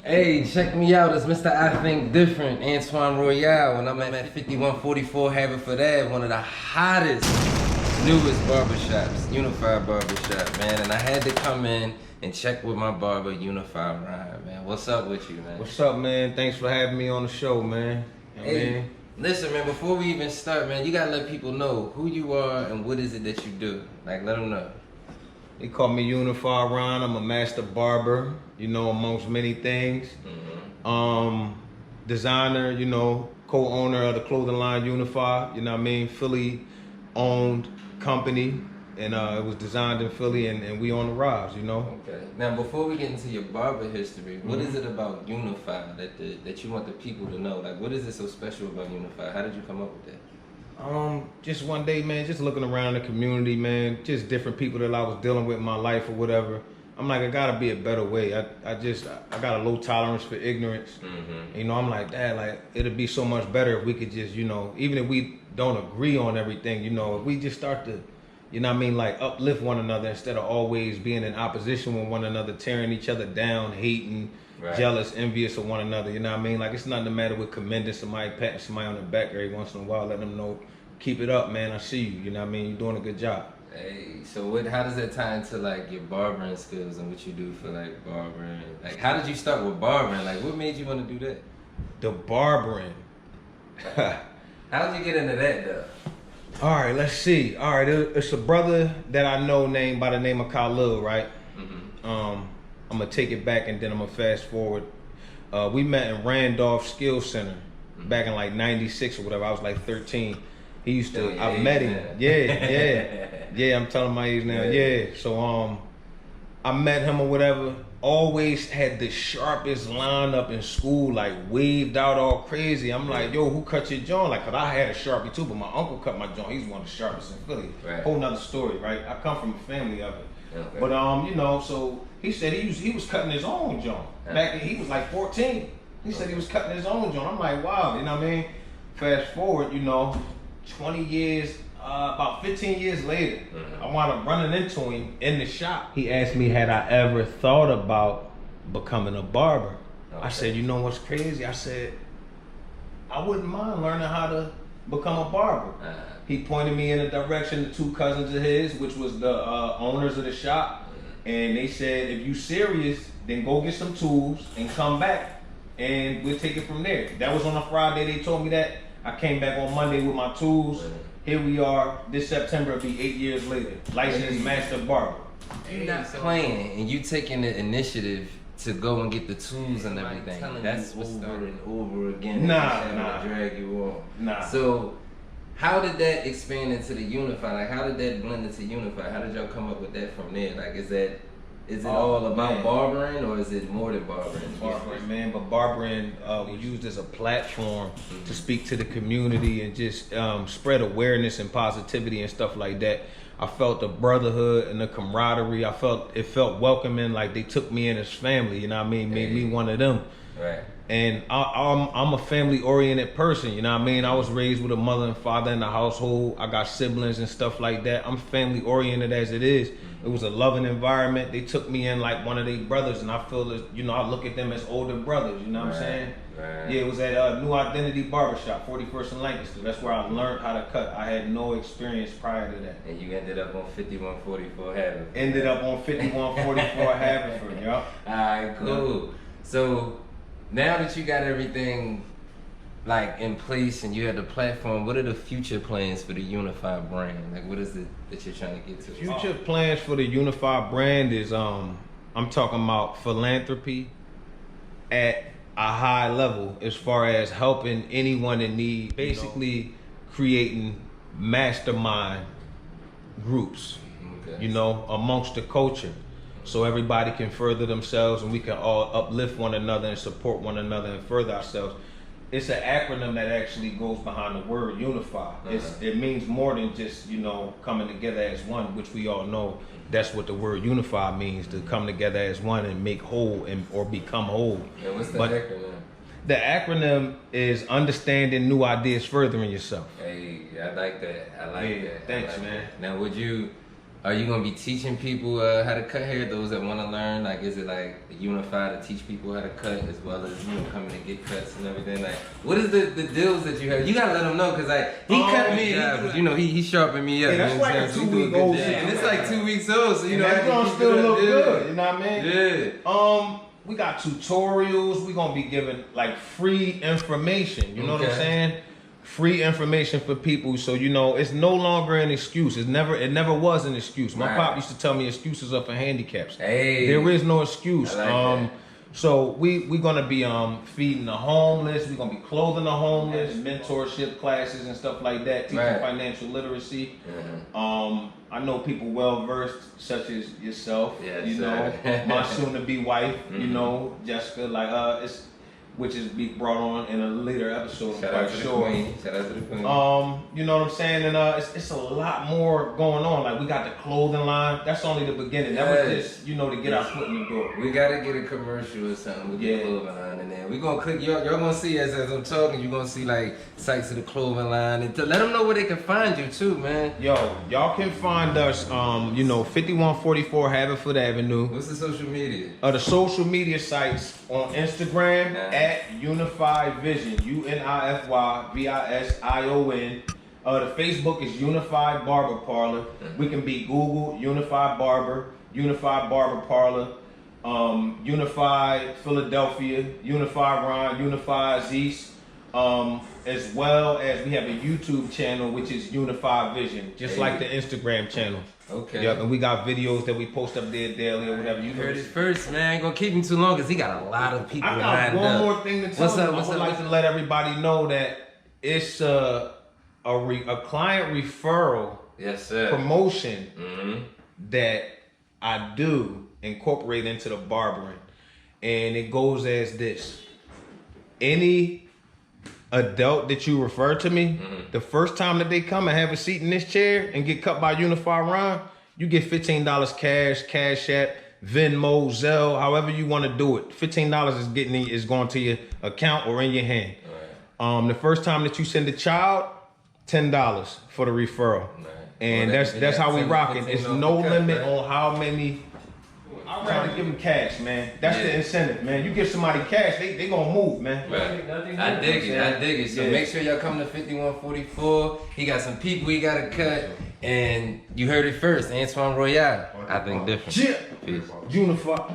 Hey, check me out. It's Mr. I Think Different, Antoine Royale, and I'm at 5144 Haverford Ave, one of the hottest, newest barbershops, Unify Barbershop, man. And I had to come in and check with my barber, Unify Ryan, man. What's up with you, man? What's up, man? Thanks for having me on the show, man. Hey, listen, man, before we even start, man, you gotta let people know who you are and what is it that you do. Like, let them know. They call me Unify Ron. I'm a master barber, you know, amongst many things. Designer, you know, co-owner of the clothing line Unify, you know what I mean? Philly owned company, and it was designed in Philly, and we on the rise, you know? Okay. Now, before we get into your barber history, what is it about Unify that you want the people to know? Like, what is it so special about Unify? How did you come up with that? Just one day, man, just looking around the community, man, just different people that I was dealing with in my life or whatever. I'm like, I gotta be a better way. I got a low tolerance for ignorance. You know, I'm like, Dad, like, it'd be so much better if we could just, you know, even if we don't agree on everything, you know, if we just start to, you know what I mean, like uplift one another instead of always being in opposition with one another, tearing each other down, hating, jealous, envious of one another, you know what I mean? Like, it's nothing the matter with commending somebody, patting somebody on the back every once in a while, letting them know, keep it up, man, I see you, you know what I mean? You're doing a good job. Hey, so how does that tie into like your barbering skills and what you do for like barbering? Like, how did you start with barbering? Like, what made you want to do that? The barbering. How did you get into that though? All right, let's see. All right, it's a brother that I know named by the name of Khalil, right? I'm gonna take it back and then I'm gonna fast forward. We met in Randolph Skills Center back in like '96 or whatever. I was like 13. He used to. I met him. Yeah. I'm telling my age now. Yeah. So I met him or whatever. Always had the sharpest lineup in school, like waved out all crazy. I'm like, yo, who cut your joint? Like, cause I had a Sharpie too, but my uncle cut my joint. He's one of the sharpest in Philly. Whole nother story, right? I come from a family of it. Okay. But you know, so he said he was cutting his own joint. Back then, he was like 14. He said he was cutting his own joint. I'm like, wow, you know what I mean? Fast forward, you know, 20 years, about 15 years later, I wound up running into him in the shop. He asked me, had I ever thought about becoming a barber? Okay. I said, you know what's crazy? I said, I wouldn't mind learning how to become a barber. He pointed me in the direction of two cousins of his, which was the owners of the shop. And they said, if you serious, then go get some tools and come back and we'll take it from there. That was on a Friday, they told me that. I came back on Monday with my tools. Here we are. This September will be 8 years later. Licensed master barber. You're not playing, and you taking the initiative to go and get the tools and everything. That's what's over and over again. Nah. Drag you on. Nah. So, how did that expand into the Unify? Like, how did that blend into Unify? How did y'all come up with that from there? Like, is it all about barbering, or is it more than barbering? Barbering, man, but barbering was used as a platform to speak to the community and just spread awareness and positivity and stuff like that. I felt the brotherhood and the camaraderie. It felt welcoming, like they took me in as family, you know what I mean? Made me one of them. Right. And I'm a family-oriented person, you know what I mean? I was raised with a mother and father in the household. I got siblings and stuff like that. I'm family-oriented as it is. It was a loving environment. They took me in like one of their brothers, and I feel as, you know, I look at them as older brothers, you know what I'm saying? Right. Yeah, it was at New Identity Barbershop, 41st and Lancaster. That's where I learned how to cut. I had no experience prior to that. And you ended up on 5144 Haverford. Ended up on 5144 Haverford, y'all. All right, cool. So, now that you got everything like in place and you have the platform, what are the future plans for the Unify brand? Like, what is it that you're trying to get to? Future plans for the Unify brand is I'm talking about philanthropy at a high level as far as helping anyone in need, basically creating mastermind groups, you know, amongst the culture. So everybody can further themselves and we can all uplift one another and support one another and further ourselves. It's an acronym that actually goes behind the word unify. It means more than just, you know, coming together as one, which we all know that's what the word unify means, to come together as one and make whole or become whole. Yeah, what's the acronym? The acronym is understanding new ideas, furthering yourself. Hey, I like that. I like that. Thanks, man. Now, would you Are you gonna be teaching people how to cut hair? Those that want to learn, like, is it like Unify to teach people how to cut as well as coming to get cuts and everything? Like, what is the deals that you have? You gotta let them know because like he cut me, but he sharpened me up. Yeah, that's like a 2-week-old, and it's like 2 weeks old, so that's gonna still look good. You know what I mean? Yeah. We got tutorials. We gonna be giving like free information. You know what I'm saying? Free information for people, so it's no longer an excuse. It never was an excuse. My pop used to tell me excuses are for handicaps. Hey, there is no excuse. I like that. So we're gonna be feeding the homeless. We're gonna be clothing the homeless, mentorship classes and stuff like that, teaching financial literacy. I know people well versed, such as yourself. My soon-to-be wife. Jessica. Which is be brought on in a later episode. Shout out to the queen. Shout out to the queen. You know what I'm saying? And it's a lot more going on. Like we got the clothing line. That's only the beginning. That was just to get our foot in the door. We gotta get a commercial or something with the clothing line in there. We gonna click. Y'all gonna see as I'm talking. You gonna see like sites of the clothing line and to let them know where they can find you too, man. Y'all can find us. 5144 Haverford Avenue. What's the social media? The social media sites on Instagram at Unify Vision, UNIFY VISION. The Facebook is Unify Barber Parlor. We can be Google Unify Barber, Unify Barber Parlor, Unify Philadelphia, Unify Ron, Unify Zeus, as well as we have a YouTube channel which is Unify Vision, just like the Instagram channel. Okay. Yep, and we got videos that we post up there daily or whatever. You heard it first, man. I ain't gonna keep him too long because he got a lot of people lined up. I got one more thing to tell you. I would like to let everybody know that it's a client referral promotion that I do incorporate into the barbering. And it goes as this. Any adult that you refer to me, the first time that they come and have a seat in this chair and get cut by Unify Ron, you get $15 Cash App, Venmo, Zelle, however you want to do it. $15 is going to your account or in your hand. The first time that you send a child, $10 for the referral. And that's how we rocking. It's no limit on how many. I'd rather give them cash, man. That's the incentive, man. You give somebody cash, they gonna move, man. I dig it. So make sure y'all come to 5144. He got some people he gotta cut. And you heard it first, Antoine Royale. I think different. Unify.